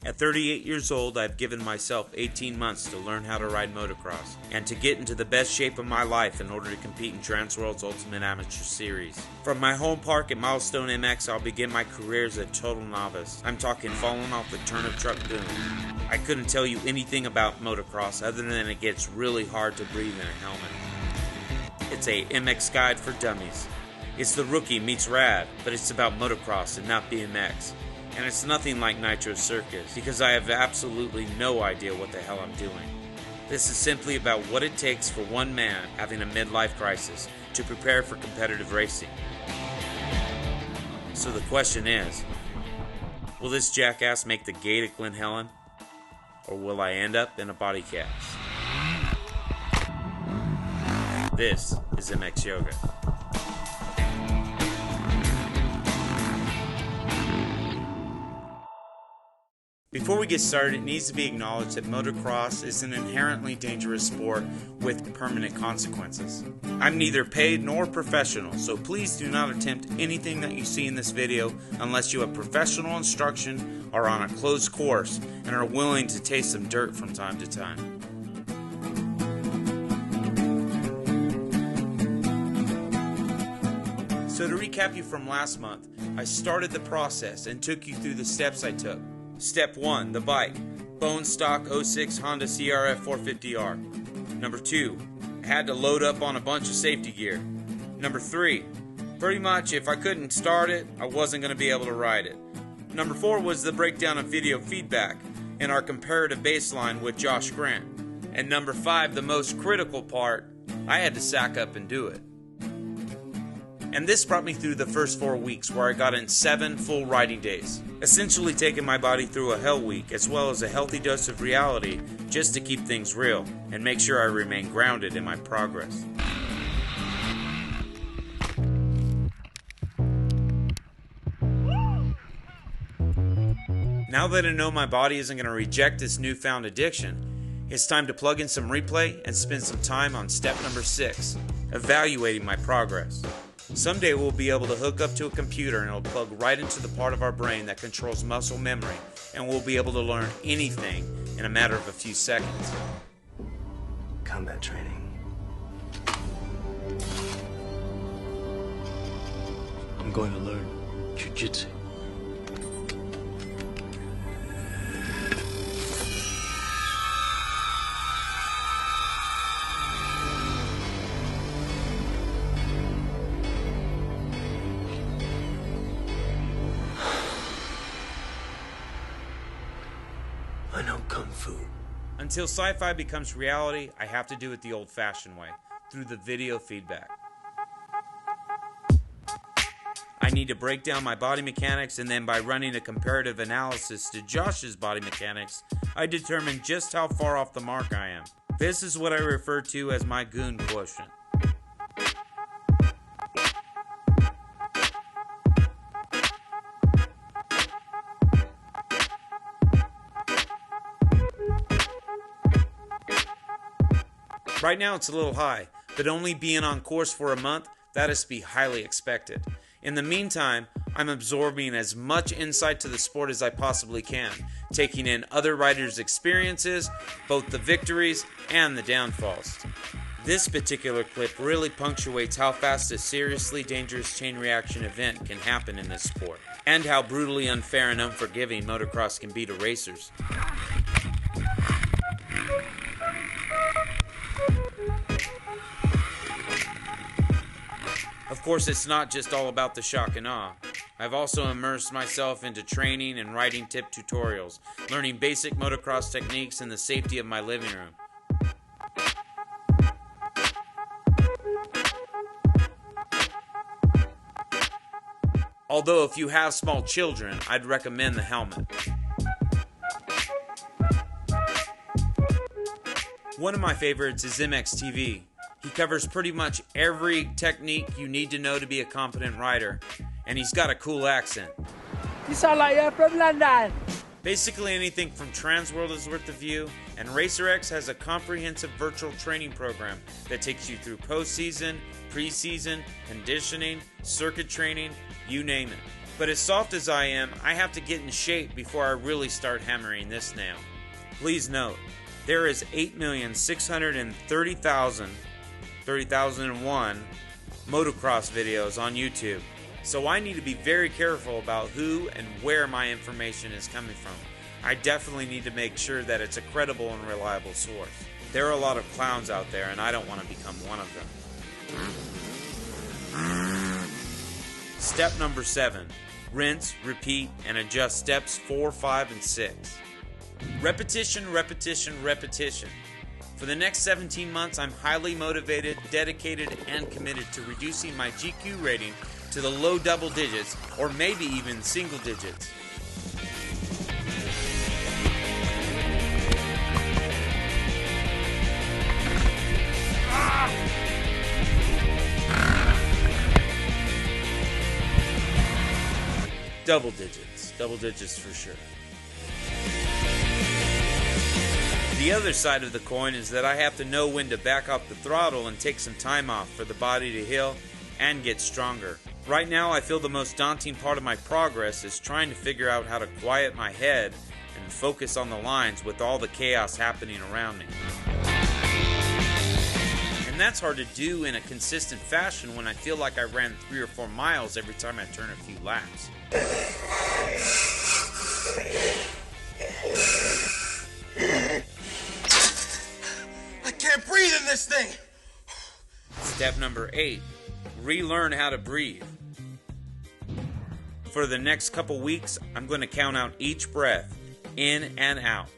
At 38 years old, I've given myself 18 months to learn how to ride motocross and to get into the best shape of my life in order to compete in Transworld's Ultimate Amateur Series. From my home park at Milestone MX, I'll begin my career as a total novice. I'm talking falling off the turnip truck goon. I couldn't tell you anything about motocross other than it gets really hard to breathe in a helmet. It's a MX guide for dummies. It's the rookie meets rad, but it's about motocross and not BMX. And it's nothing like Nitro Circus, because I have absolutely no idea what the hell I'm doing. This is simply about what it takes for one man having a midlife crisis to prepare for competitive racing. So the question is, will this jackass make the gate at Glen Helen? Or will I end up in a body cast? This is MX Yoga. Before we get started, it needs to be acknowledged that motocross is an inherently dangerous sport with permanent consequences. I'm neither paid nor professional, so please do not attempt anything that you see in this video unless you have professional instruction, are on a closed course, and are willing to taste some dirt from time to time. So to recap you from last month, I started the process and took you through the steps I took. Step 1, the bike. Bone stock 06 Honda CRF 450R. Number 2, I had to load up on a bunch of safety gear. Number 3, pretty much if I couldn't start it, I wasn't going to be able to ride it. Number 4 was the breakdown of video feedback and our comparative baseline with Josh Grant. And number 5, the most critical part, I had to sack up and do it. And this brought me through the first 4 weeks where I got in 7 full riding days, essentially taking my body through a hell week as well as a healthy dose of reality just to keep things real and make sure I remain grounded in my progress. Now that I know my body isn't going to reject this newfound addiction, it's time to plug in some replay and spend some time on step number 6, evaluating my progress. Someday we'll be able to hook up to a computer and it'll plug right into the part of our brain that controls muscle memory, and we'll be able to learn anything in a matter of a few seconds. Combat training. I'm going to learn jiu-jitsu. I know Kung Fu. Until sci-fi becomes reality, I have to do it the old-fashioned way, through the video feedback. I need to break down my body mechanics, and then by running a comparative analysis to Josh's body mechanics, I determine just how far off the mark I am. This is what I refer to as my goon quotient. Right now it's a little high, but only being on course for a month, that is to be highly expected. In the meantime, I'm absorbing as much insight to the sport as I possibly can, taking in other riders' experiences, both the victories and the downfalls. This particular clip really punctuates how fast a seriously dangerous chain reaction event can happen in this sport, and how brutally unfair and unforgiving motocross can be to racers. Of course, it's not just all about the shock and awe. I've also immersed myself into training and riding tip tutorials, learning basic motocross techniques in the safety of my living room. Although if you have small children, I'd recommend the helmet. One of my favorites is MX TV. He covers pretty much every technique you need to know to be a competent rider, and he's got a cool accent. You sound like you're from London. Basically anything from Transworld is worth the view, and RacerX has a comprehensive virtual training program that takes you through postseason, preseason, conditioning, circuit training, you name it. But as soft as I am, I have to get in shape before I really start hammering this nail. Please note, there is 8,630,001 motocross videos on YouTube, so I need to be very careful about who and where my information is coming from. I definitely need to make sure that it's a credible and reliable source. There are a lot of clowns out there, and I don't want to become one of them. Step number 7. Rinse, repeat, and adjust steps 4, 5, and 6. Repetition, repetition, repetition. For the next 17 months, I'm highly motivated, dedicated, and committed to reducing my GQ rating to the low double digits, or maybe even single digits. Double digits for sure. The other side of the coin is that I have to know when to back off the throttle and take some time off for the body to heal and get stronger. Right now, I feel the most daunting part of my progress is trying to figure out how to quiet my head and focus on the lines with all the chaos happening around me. And that's hard to do in a consistent fashion when I feel like I ran 3 or 4 miles every time I turn a few laps. I can't breathe in this thing! Step number 8. Relearn how to breathe. For the next couple weeks, I'm going to count out each breath, in and out,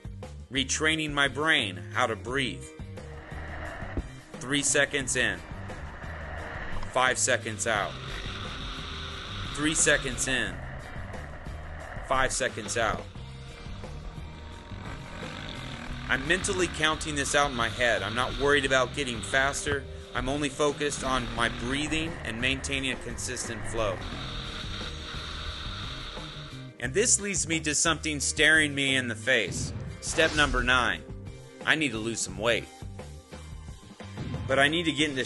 retraining my brain how to breathe. 3 seconds in, 5 seconds out, 3 seconds in, 5 seconds out. I'm mentally counting this out in my head. I'm not worried about getting faster. I'm only focused on my breathing and maintaining a consistent flow. And this leads me to something staring me in the face. Step number 9. I need to lose some weight. But I need to get into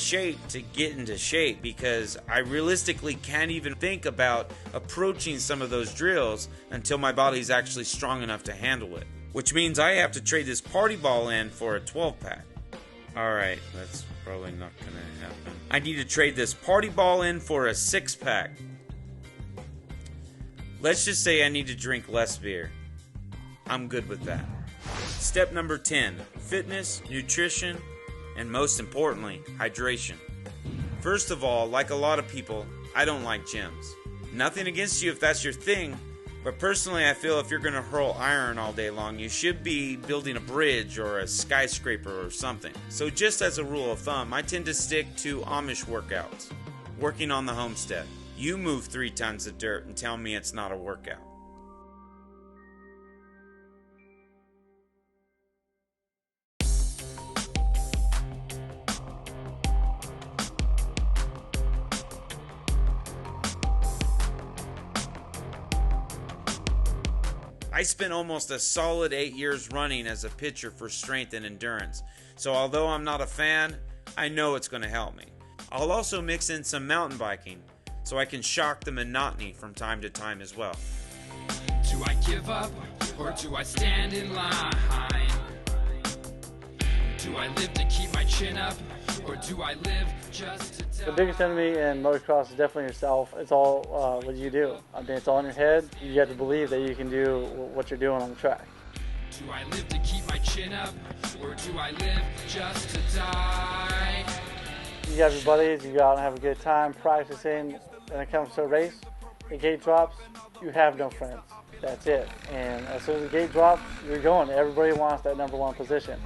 shape because I realistically can't even think about approaching some of those drills until my body's actually strong enough to handle it. Which means I have to trade this party ball in for a 12-pack. Alright, that's probably not gonna happen. I need to trade this party ball in for a 6-pack. Let's just say I need to drink less beer. I'm good with that. Step number 10. Fitness, nutrition, and most importantly, hydration. First of all, like a lot of people, I don't like gyms. Nothing against you if that's your thing, but personally I feel if you're going to hurl iron all day long, you should be building a bridge or a skyscraper or something. So just as a rule of thumb, I tend to stick to Amish workouts. Working on the homestead. You move 3 tons of dirt and tell me it's not a workout. I spent almost a solid 8 years running as a pitcher for strength and endurance, so although I'm not a fan, I know it's going to help me. I'll also mix in some mountain biking, so I can shock the monotony from time to time as well. Do I give up, or do I stand in line? Do I live to keep my chin up, or do I live just to die? The biggest enemy in motocross is definitely yourself. It's all what you do. I mean, it's all in your head. You have to believe that you can do what you're doing on the track. Do I live to keep my chin up, or do I live just to die? You have your buddies, you go out and have a good time practicing. When it comes to a race, the gate drops, you have no friends. That's it. And as soon as the gate drops, you're going. Everybody wants that #1 position.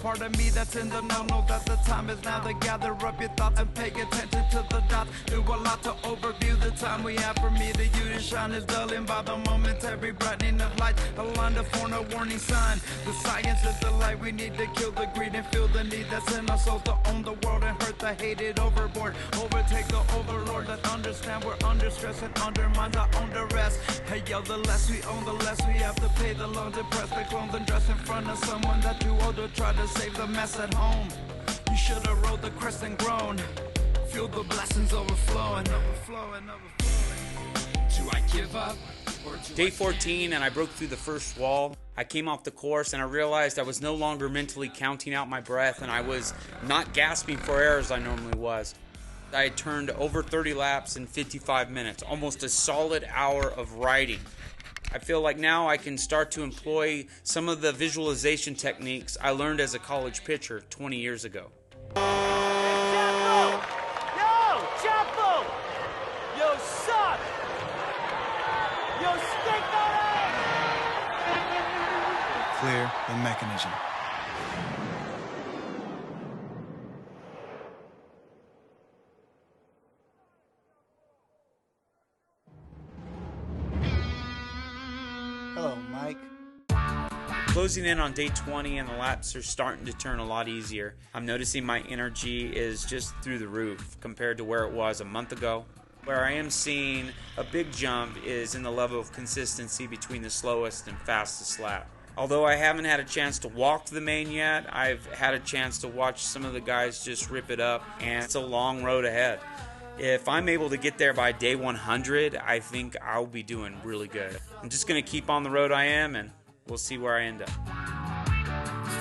Part of me that's in the know that the time is now to gather up your thoughts and pay attention to the dots. Do a lot to overview the time we have for me to use to shine is dulling by the momentary brightening of light. A line to form a warning sign. The science is the light. We need to kill the greed and feel the need that's in our souls to own the world and hurt the hated overboard. Overtake the overlord. Let's understand we're under stress and undermines our own duress. Hey yo, the less we own, the less we have to pay the loans and press the clones and dress in front of someone that too old to try to save the mess at home. You should have rode the crest and grown. Feel the blessings overflowing, overflowing, overflowing. do I give up? Or do Day I 14, and I broke through the first wall. I came off the course and I realized I was no longer mentally counting out my breath, and I was not gasping for air as I normally was. I had turned over 30 laps in 55 minutes, almost a solid hour of riding. I feel like now I can start to employ some of the visualization techniques I learned as a college pitcher 20 years ago. Clear the mechanism. Hello, Mike. Closing in on day 20 and the laps are starting to turn a lot easier. I'm noticing my energy is just through the roof compared to where it was a month ago. Where I am seeing a big jump is in the level of consistency between the slowest and fastest lap. Although I haven't had a chance to walk the main yet, I've had a chance to watch some of the guys just rip it up, and it's a long road ahead. If I'm able to get there by day 100, I think I'll be doing really good. I'm just going to keep on the road I am, and we'll see where I end up.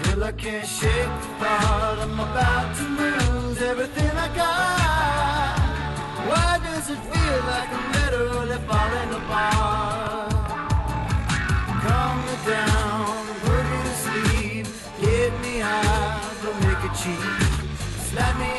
Still I can't shake the thought I'm about to lose everything I got. Why does it feel like I'm literally falling apart? Calm me down, put me to sleep, get me high, don't make it cheap. Slap me